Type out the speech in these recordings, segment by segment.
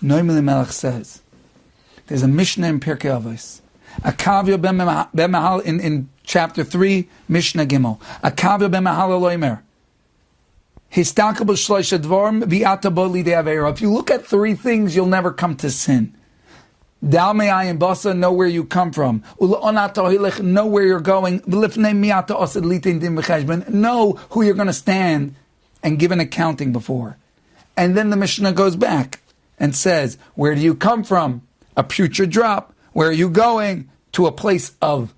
Noam Elimelech says, there's a Mishnah in Pirkei Avos. Akavya ben Mahal in chapter 3, Mishnah Gimel. Akavya ben Mahal loimer. If you look at three things, you'll never come to sin. Know where you come from. Know where you're going. Know who you're going to stand and give an accounting before. And then the Mishnah goes back and says, where do you come from? A putrid drop. Where are you going? To a place of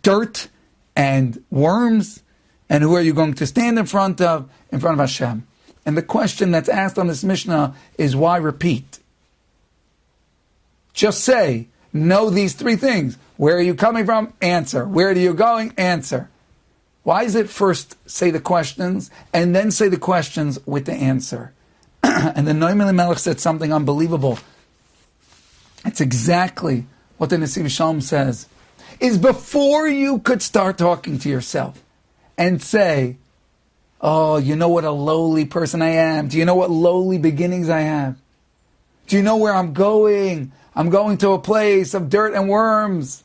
dirt and worms. And who are you going to stand in front of? In front of Hashem. And the question that's asked on this Mishnah is, why repeat? Just say, know these three things. Where are you coming from? Answer. Where are you going? Answer. Why is it first say the questions and then say the questions with the answer? And then Noam Elimelech said something unbelievable. It's exactly what the Nesiv Shalom says. Is before you could start talking to yourself and say, oh, you know what a lowly person I am? Do you know what lowly beginnings I have? Do you know where I'm going? I'm going to a place of dirt and worms.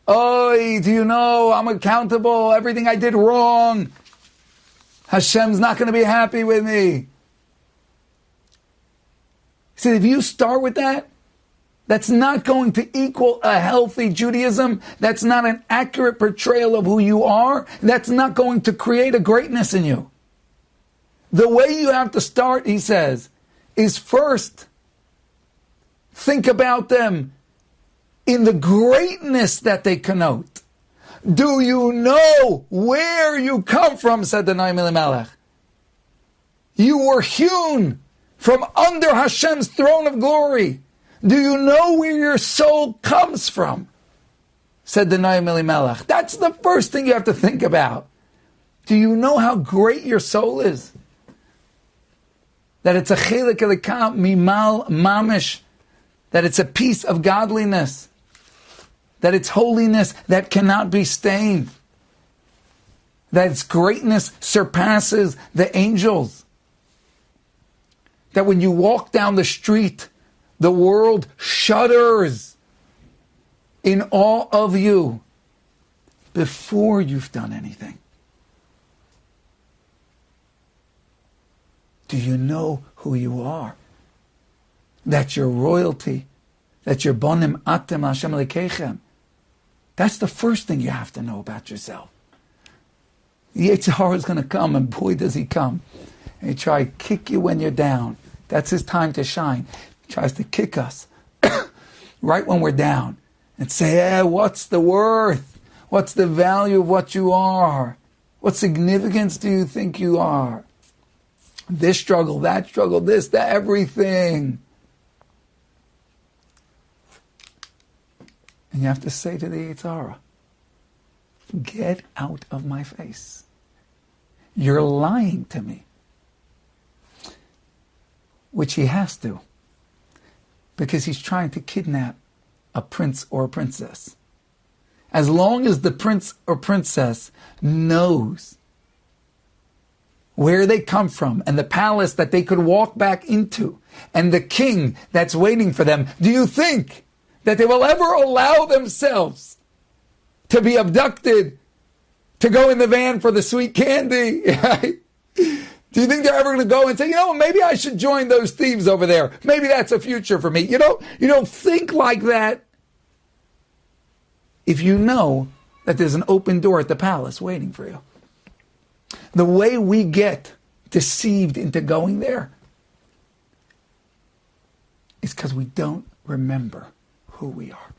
Oh, do you know I'm accountable? Everything I did wrong. Hashem's not going to be happy with me. He said, if you start with that, that's not going to equal a healthy Judaism. That's not an accurate portrayal of who you are. That's not going to create a greatness in you. The way you have to start, he says, is first think about them in the greatness that they connote. Do you know where you come from, said the Noam Elimelech. You were hewn from under Hashem's throne of glory. Do you know where your soul comes from? Said the Noam Elimelech. That's the first thing you have to think about. Do you know how great your soul is? That it's a chelik elikah mimal mamish. That it's a piece of godliness. That it's holiness that cannot be stained. That its greatness surpasses the angels. That when you walk down the street, the world shudders in awe of you before you've done anything. Do you know who you are? That you're royalty. That you're bonim atem Hashem Elokeichem. That's the first thing you have to know about yourself. The Yetzer Hara is going to come, and boy does he come. And he try to kick you when you're down. That's his time to shine. He tries to kick us right when we're down and say, what's the worth? What's the value of what you are? What significance do you think you are? This struggle, that struggle, this, that, everything. And you have to say to the Yetzer Hara, get out of my face. You're lying to me. Which he has to. Because he's trying to kidnap a prince or a princess. As long as the prince or princess knows where they come from and the palace that they could walk back into and the king that's waiting for them, do you think that they will ever allow themselves to be abducted, to go in the van for the sweet candy? Do you think they're ever going to go and say, maybe I should join those thieves over there. Maybe that's a future for me. You don't think like that if you know that there's an open door at the palace waiting for you. The way we get deceived into going there is because we don't remember who we are.